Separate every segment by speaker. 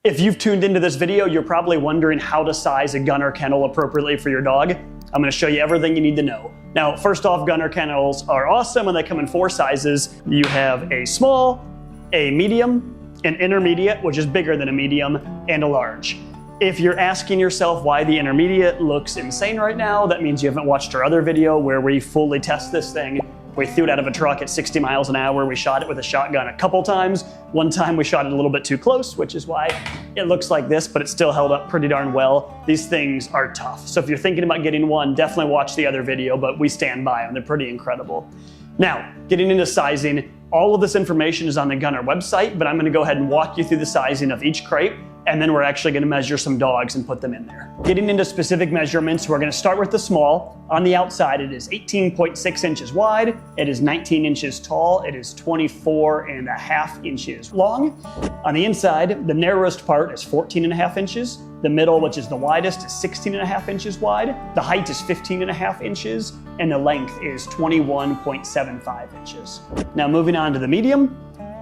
Speaker 1: If you've tuned into this video, you're probably wondering how to size a Gunner Kennel appropriately for your dog. I'm going to show you everything you need to know. Now, first off, Gunner Kennels are awesome and they come in 4 sizes. You have a small, a medium, an intermediate, which is bigger than a medium, and a large. If you're asking yourself why the intermediate looks insane right now, that means you haven't watched our other video where we fully test this thing. We threw it out of a truck at 60 miles an hour. We shot it with a shotgun a couple times. One time we shot it a little bit too close, which is why it looks like this, but it still held up pretty darn well. These things are tough. So if you're thinking about getting one, definitely watch the other video, but we stand by them. They're pretty incredible. Now, getting into sizing, all of this information is on the Gunner website, but I'm gonna go ahead and walk you through the sizing of each crate, and then we're actually gonna measure some dogs and put them in there. Getting into specific measurements, we're gonna start with the small. On the outside, it is 18.6 inches wide, it is 19 inches tall, it is 24.5 inches long. On the inside, the narrowest part is 14.5 inches. The middle, which is the widest, is 16.5 inches wide. The height is 15.5 inches, and the length is 21.75 inches. Now moving on to the medium,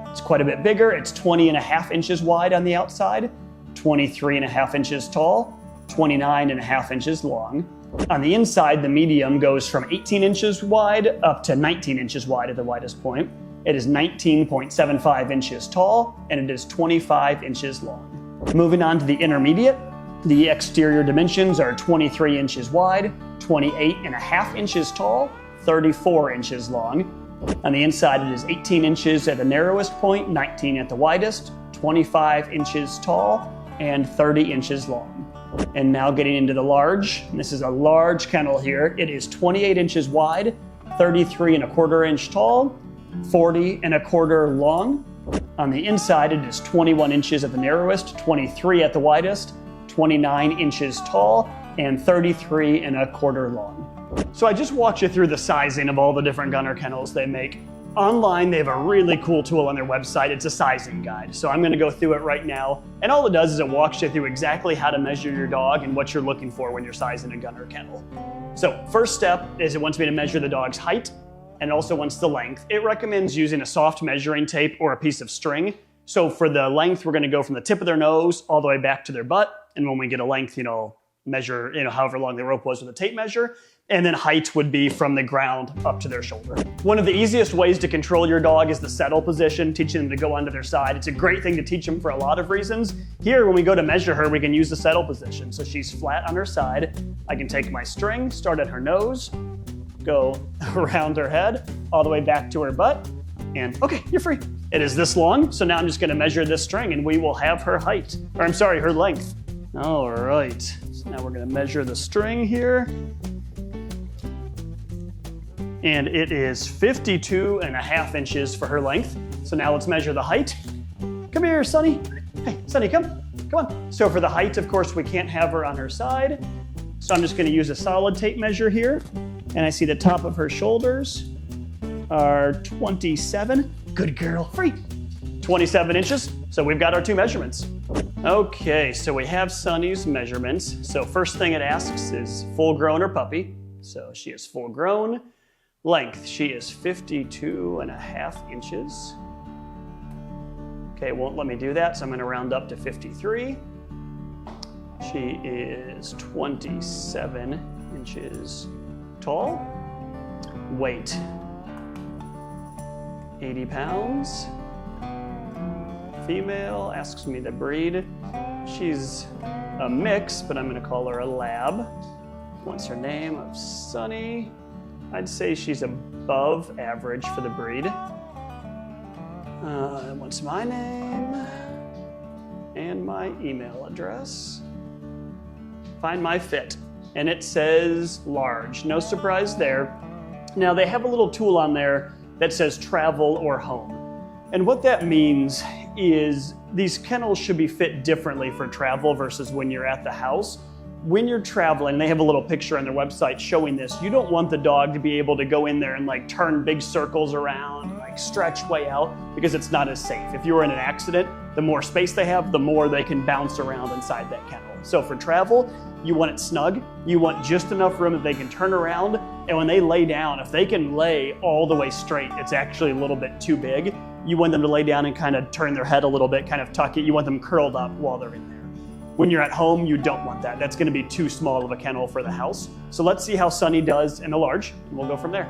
Speaker 1: it's quite a bit bigger. It's 20.5 inches wide on the outside, 23.5 inches tall, 29.5 inches long. On the inside, the medium goes from 18 inches wide up to 19 inches wide at the widest point. It is 19.75 inches tall, and it is 25 inches long. Moving on to the intermediate, the exterior dimensions are 23 inches wide, 28.5 inches tall, 34 inches long. On the inside, it is 18 inches at the narrowest point, 19 at the widest, 25 inches tall, and 30 inches long. And now getting into the large, this is a large kennel here. It is 28 inches wide, 33.25 inches tall, 40.25 long. On the inside, it is 21 inches at the narrowest, 23 at the widest, 29 inches tall, and 33.25 long. So I just walked you through the sizing of all the different Gunner kennels they make. Online, they have a really cool tool on their website. It's a sizing guide. So I'm gonna go through it right now. And all it does is it walks you through exactly how to measure your dog and what you're looking for when you're sizing a Gunner kennel. So first step is it wants me to measure the dog's height and also wants the length. It recommends using a soft measuring tape or a piece of string. So for the length, we're gonna go from the tip of their nose all the way back to their butt. And when we get a length, measure, however long the rope was with a tape measure. And then height would be from the ground up to their shoulder. One of the easiest ways to control your dog is the settle position, teaching them to go onto their side. It's a great thing to teach them for a lot of reasons. Here, when we go to measure her, we can use the settle position. So she's flat on her side. I can take my string, start at her nose, go around her head, all the way back to her butt, and okay, you're free. It is this long, so now I'm just gonna measure this string and we will have her height, or I'm sorry, her length. All right, so now we're gonna measure the string here. And it is 52.5 inches for her length. So now let's measure the height. Come here, Sonny. Hey, Sonny, come on. So for the height, of course, we can't have her on her side. So I'm just gonna use a solid tape measure here. And I see the top of her shoulders are 27. Good girl, free. 27 inches. So we've got our 2 measurements. Okay, so we have Sonny's measurements. So first thing it asks is full grown or puppy. So she is full grown. Length, she is 52.5 inches. Okay, it won't let me do that, so I'm gonna round up to 53. She is 27 inches tall. Weight, 80 pounds. Female, asks me the breed. She's a mix, but I'm gonna call her a lab. What's her name of Sunny? I'd say she's above average for the breed. What's my name? And my email address. Find my fit. And it says large. No surprise there. Now they have a little tool on there that says travel or home. And what that means is these kennels should be fit differently for travel versus when you're at the house. When you're traveling, they have a little picture on their website showing this. You don't want the dog to be able to go in there and turn big circles around, stretch way out, because it's not as safe. If you were in an accident, the more space they have, the more they can bounce around inside that kennel. So for travel, you want it snug. You want just enough room that they can turn around. And when they lay down, if they can lay all the way straight, it's actually a little bit too big. you want them to lay down and kind of turn their head a little bit, kind of tuck it. You want them curled up while they're in there. When you're at home, you don't want that. That's gonna be too small of a kennel for the house. So let's see how Sunny does in the large, and we'll go from there.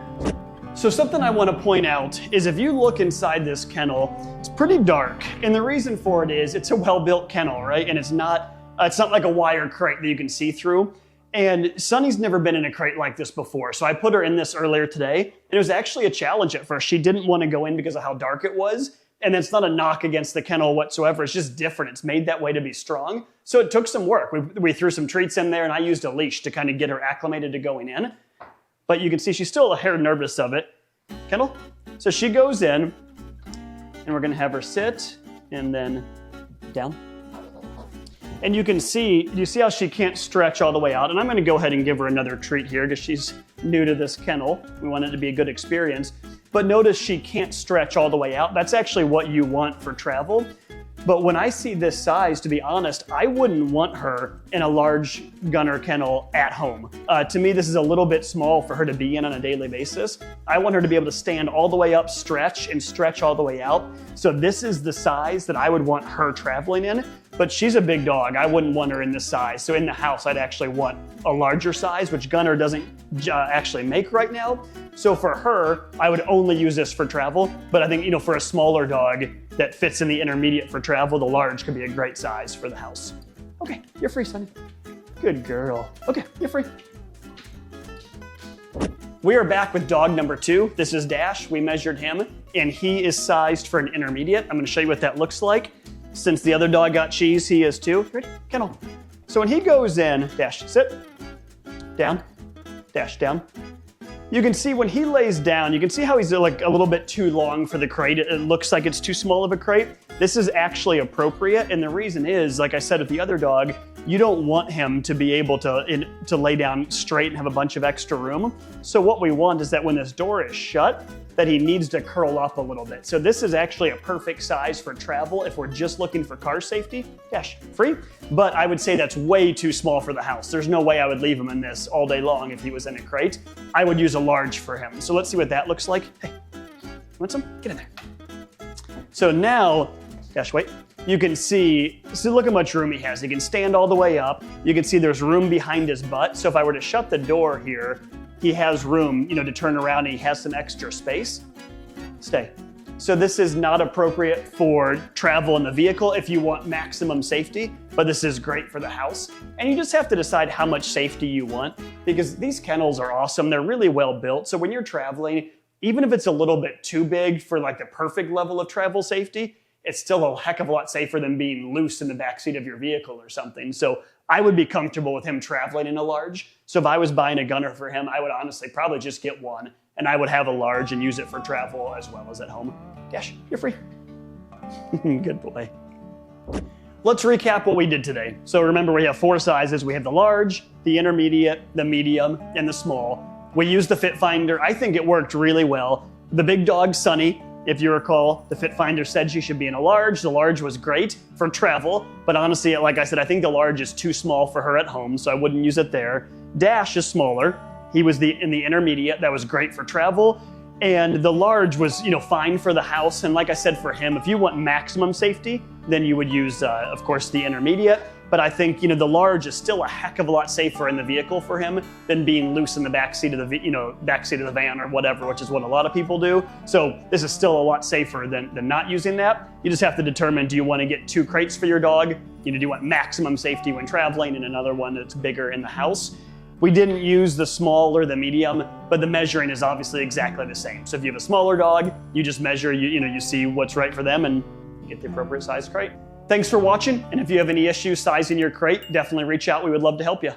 Speaker 1: So something I want to point out is if you look inside this kennel, it's pretty dark. And the reason for it is it's a well-built kennel, right? And it's not like a wire crate that you can see through. And Sunny's never been in a crate like this before. So I put her in this earlier today. And it was actually a challenge at first. She didn't want to go in because of how dark it was. And it's not a knock against the kennel whatsoever. It's just different. It's made that way to be strong. So it took some work. We threw some treats in there and I used a leash to kind of get her acclimated to going in. But you can see she's still a hair nervous of it. Kennel. So she goes in and we're gonna have her sit and then down. And you see how she can't stretch all the way out. And I'm gonna go ahead and give her another treat here because she's new to this kennel. We want it to be a good experience. But notice she can't stretch all the way out. That's actually what you want for travel. But when I see this size, to be honest, I wouldn't want her in a large Gunner kennel at home. To me, this is a little bit small for her to be in on a daily basis. I want her to be able to stand all the way up, stretch, and stretch all the way out. So this is the size that I would want her traveling in. But she's a big dog. I wouldn't want her in this size. So in the house, I'd actually want a larger size, which Gunner doesn't actually make right now. So for her, I would only use this for travel. But I think, for a smaller dog that fits in the intermediate for travel, the large could be a great size for the house. Okay, you're free, Sunny. Good girl. Okay, you're free. We are back with dog number 2. This is Dash. We measured him, and he is sized for an intermediate. I'm gonna show you what that looks like. Since the other dog got cheese, he is too. Ready? Kennel. So when he goes in, Dash, sit, down, Dash, down. You can see when he lays down, you can see how he's like a little bit too long for the crate. It looks like it's too small of a crate. This is actually appropriate, and the reason is, like I said with the other dog, you don't want him to be able to lay down straight and have a bunch of extra room. So what we want is that when this door is shut, that he needs to curl up a little bit. So this is actually a perfect size for travel if we're just looking for car safety. Dash, free. But I would say that's way too small for the house. There's no way I would leave him in this all day long if he was in a crate. I would use a large for him. So let's see what that looks like. Hey, you want some? Get in there. So now, Dash, wait. You can see look how much room he has. He can stand all the way up. You can see there's room behind his butt. So if I were to shut the door here, he has room, to turn around and he has some extra space. Stay. So this is not appropriate for travel in the vehicle if you want maximum safety, but this is great for the house. And you just have to decide how much safety you want because these kennels are awesome. They're really well built. So when you're traveling, even if it's a little bit too big for like the perfect level of travel safety, it's still a heck of a lot safer than being loose in the backseat of your vehicle or something. So I would be comfortable with him traveling in a large. So if I was buying a Gunner for him, I would honestly probably just get one and I would have a large and use it for travel as well as at home. Dash, you're free. Good boy. Let's recap what we did today. So remember, we have 4 sizes. We have the large, the intermediate, the medium, and the small. We used the Fit Finder. I think it worked really well. The big dog, Sunny, if you recall, the Fit Finder said she should be in a large. The large was great for travel, but honestly, like I said, I think the large is too small for her at home, so I wouldn't use it there. Dash is smaller. He was in the intermediate. That was great for travel. And the large was, fine for the house. And like I said, for him, if you want maximum safety, then you would use, of course, the intermediate. But I think, the large is still a heck of a lot safer in the vehicle for him than being loose in the backseat of the, backseat of the van or whatever, which is what a lot of people do. So this is still a lot safer than not using that. You just have to determine, do you want to get 2 crates for your dog? Do you want maximum safety when traveling and another one that's bigger in the house? We didn't use the small or the medium, but the measuring is obviously exactly the same. So if you have a smaller dog, you just measure, you see what's right for them and get the appropriate size crate. Thanks for watching, and if you have any issues sizing your crate, definitely reach out. We would love to help you.